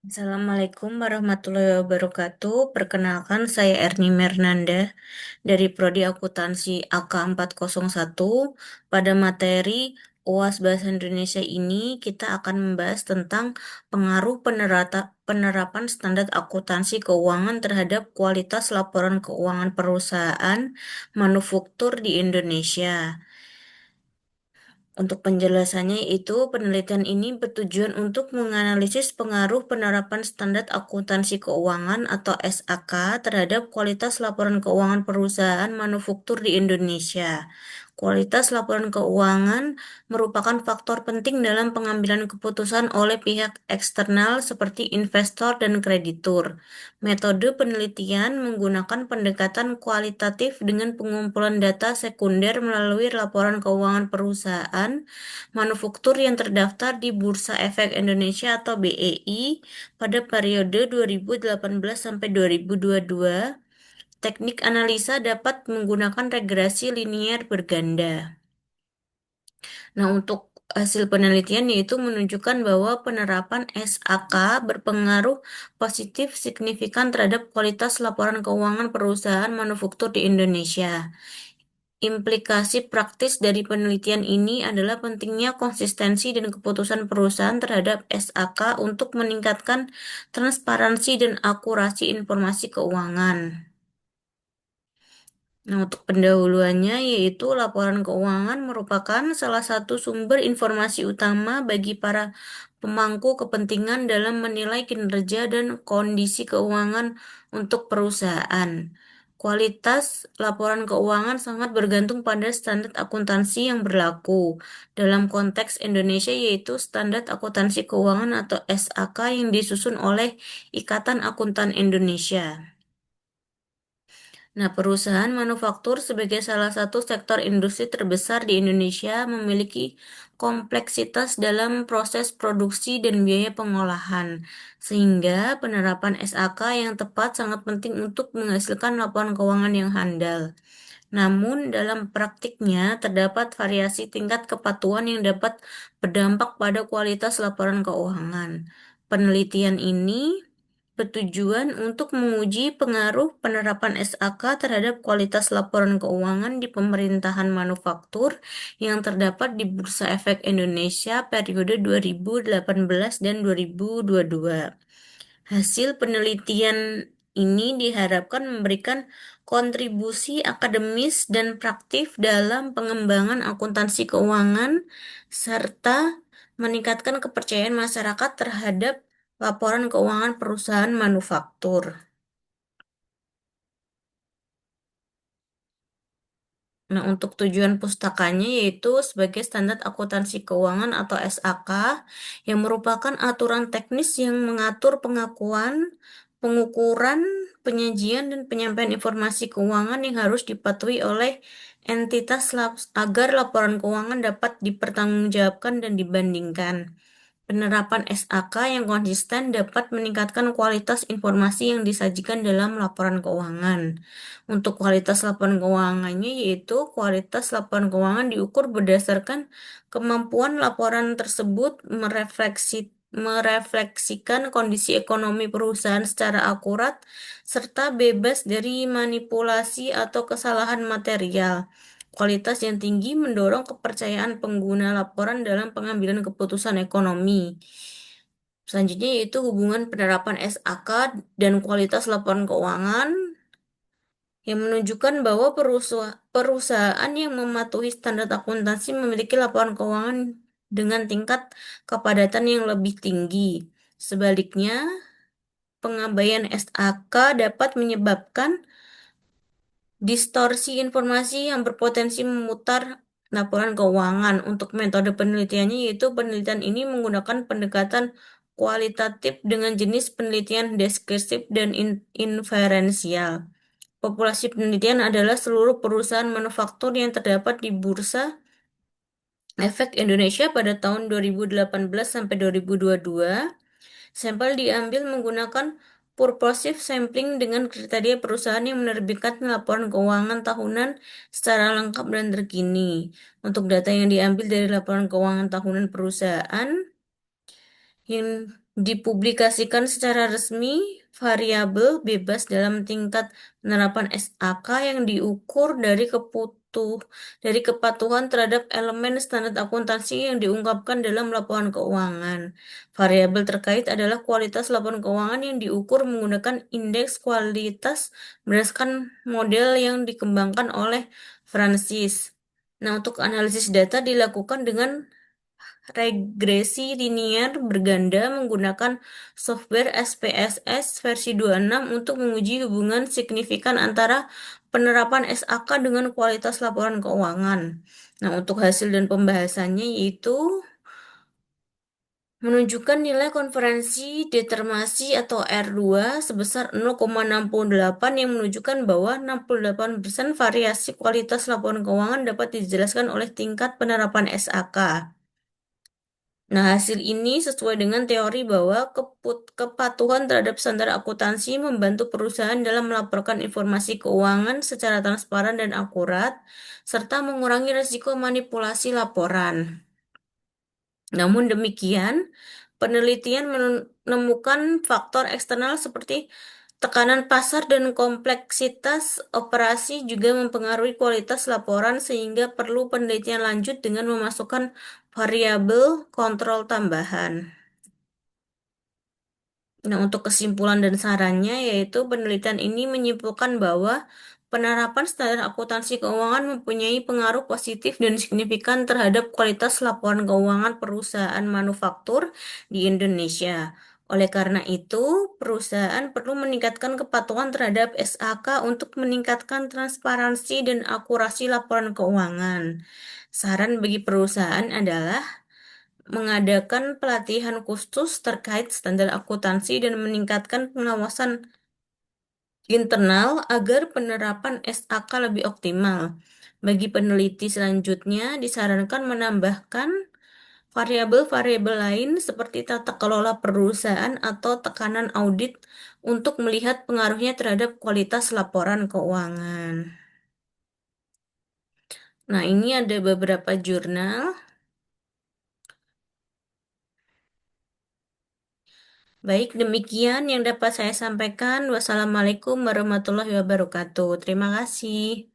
Assalamualaikum warahmatullahi wabarakatuh. Perkenalkan, saya Erni Mernanda dari Prodi Akuntansi AK 401. Pada materi UAS Bahasa Indonesia ini, kita akan membahas tentang pengaruh penerapan standar akuntansi keuangan terhadap kualitas laporan keuangan perusahaan manufaktur di Indonesia. Untuk penjelasannya itu, penelitian ini bertujuan untuk menganalisis pengaruh penerapan standar akuntansi keuangan atau SAK terhadap kualitas laporan keuangan perusahaan manufaktur di Indonesia. Kualitas laporan keuangan merupakan faktor penting dalam pengambilan keputusan oleh pihak eksternal seperti investor dan kreditur. Metode penelitian menggunakan pendekatan kualitatif dengan pengumpulan data sekunder melalui laporan keuangan perusahaan manufaktur yang terdaftar di Bursa Efek Indonesia atau BEI pada periode 2018 sampai 2022. Teknik analisa dapat menggunakan regresi linier berganda. Nah, untuk hasil penelitian yaitu menunjukkan bahwa penerapan SAK berpengaruh positif signifikan terhadap kualitas laporan keuangan perusahaan manufaktur di Indonesia. Implikasi praktis dari penelitian ini adalah pentingnya konsistensi dan keputusan perusahaan terhadap SAK untuk meningkatkan transparansi dan akurasi informasi keuangan. Nah, untuk pendahuluannya yaitu laporan keuangan merupakan salah satu sumber informasi utama bagi para pemangku kepentingan dalam menilai kinerja dan kondisi keuangan untuk perusahaan. Kualitas laporan keuangan sangat bergantung pada standar akuntansi yang berlaku. Dalam konteks Indonesia yaitu Standar Akuntansi Keuangan atau SAK yang disusun oleh Ikatan Akuntan Indonesia. Nah, perusahaan manufaktur sebagai salah satu sektor industri terbesar di Indonesia memiliki kompleksitas dalam proses produksi dan biaya pengolahan, sehingga penerapan SAK yang tepat sangat penting untuk menghasilkan laporan keuangan yang handal. Namun, dalam praktiknya terdapat variasi tingkat kepatuhan yang dapat berdampak pada kualitas laporan keuangan. Penelitian ini bertujuan untuk menguji pengaruh penerapan SAK terhadap kualitas laporan keuangan di pemerintahan manufaktur yang terdapat di Bursa Efek Indonesia periode 2018 dan 2022. Hasil penelitian ini diharapkan memberikan kontribusi akademis dan praktif dalam pengembangan akuntansi keuangan serta meningkatkan kepercayaan masyarakat terhadap laporan keuangan perusahaan manufaktur. Nah, untuk tujuan pustakanya yaitu sebagai standar akuntansi keuangan atau SAK yang merupakan aturan teknis yang mengatur pengakuan, pengukuran, penyajian, dan penyampaian informasi keuangan yang harus dipatuhi oleh entitas agar laporan keuangan dapat dipertanggungjawabkan dan dibandingkan. Penerapan SAK yang konsisten dapat meningkatkan kualitas informasi yang disajikan dalam laporan keuangan. Untuk kualitas laporan keuangannya yaitu kualitas laporan keuangan diukur berdasarkan kemampuan laporan tersebut merefleksikan kondisi ekonomi perusahaan secara akurat serta bebas dari manipulasi atau kesalahan material. Kualitas yang tinggi mendorong kepercayaan pengguna laporan dalam pengambilan keputusan ekonomi. Selanjutnya yaitu hubungan penerapan SAK dan kualitas laporan keuangan yang menunjukkan bahwa perusahaan yang mematuhi standar akuntansi memiliki laporan keuangan dengan tingkat kepadatan yang lebih tinggi. Sebaliknya, pengabaian SAK dapat menyebabkan distorsi informasi yang berpotensi memutar laporan keuangan. Untuk metode penelitiannya yaitu penelitian ini menggunakan pendekatan kualitatif dengan jenis penelitian deskriptif dan inferensial. Populasi penelitian adalah seluruh perusahaan manufaktur yang terdapat di Bursa Efek Indonesia pada tahun 2018 sampai 2022. Sampel diambil menggunakan purposive sampling dengan kriteria perusahaan yang menerbitkan laporan keuangan tahunan secara lengkap dan terkini. Untuk data yang diambil dari laporan keuangan tahunan perusahaan yang Dipublikasikan secara resmi, variabel bebas dalam tingkat penerapan SAK yang diukur dari kepatuhan terhadap elemen standar akuntansi yang diungkapkan dalam laporan keuangan. Variabel terkait adalah kualitas laporan keuangan yang diukur menggunakan indeks kualitas berdasarkan model yang dikembangkan oleh Francis. Nah, untuk analisis data dilakukan dengan regresi linier berganda menggunakan software SPSS versi 26 untuk menguji hubungan signifikan antara penerapan SAK dengan kualitas laporan keuangan. Nah, untuk hasil dan pembahasannya yaitu menunjukkan nilai konferensi determinasi atau R2 sebesar 0,68 yang menunjukkan bahwa 68% variasi kualitas laporan keuangan dapat dijelaskan oleh tingkat penerapan SAK. Nah, hasil ini sesuai dengan teori bahwa kepatuhan terhadap standar akuntansi membantu perusahaan dalam melaporkan informasi keuangan secara transparan dan akurat, serta mengurangi risiko manipulasi laporan. Namun demikian, penelitian menemukan faktor eksternal seperti tekanan pasar dan kompleksitas operasi juga mempengaruhi kualitas laporan sehingga perlu penelitian lanjut dengan memasukkan variabel kontrol tambahan. Nah, untuk kesimpulan dan sarannya, yaitu penelitian ini menyimpulkan bahwa penerapan standar akuntansi keuangan mempunyai pengaruh positif dan signifikan terhadap kualitas laporan keuangan perusahaan manufaktur di Indonesia. Oleh karena itu, perusahaan perlu meningkatkan kepatuhan terhadap SAK untuk meningkatkan transparansi dan akurasi laporan keuangan. Saran bagi perusahaan adalah mengadakan pelatihan khusus terkait standar akuntansi dan meningkatkan pengawasan internal agar penerapan SAK lebih optimal. Bagi peneliti selanjutnya, disarankan menambahkan variabel-variabel lain seperti tata kelola perusahaan atau tekanan audit untuk melihat pengaruhnya terhadap kualitas laporan keuangan. Nah, ini ada beberapa jurnal. Baik, demikian yang dapat saya sampaikan. Wassalamualaikum warahmatullahi wabarakatuh. Terima kasih.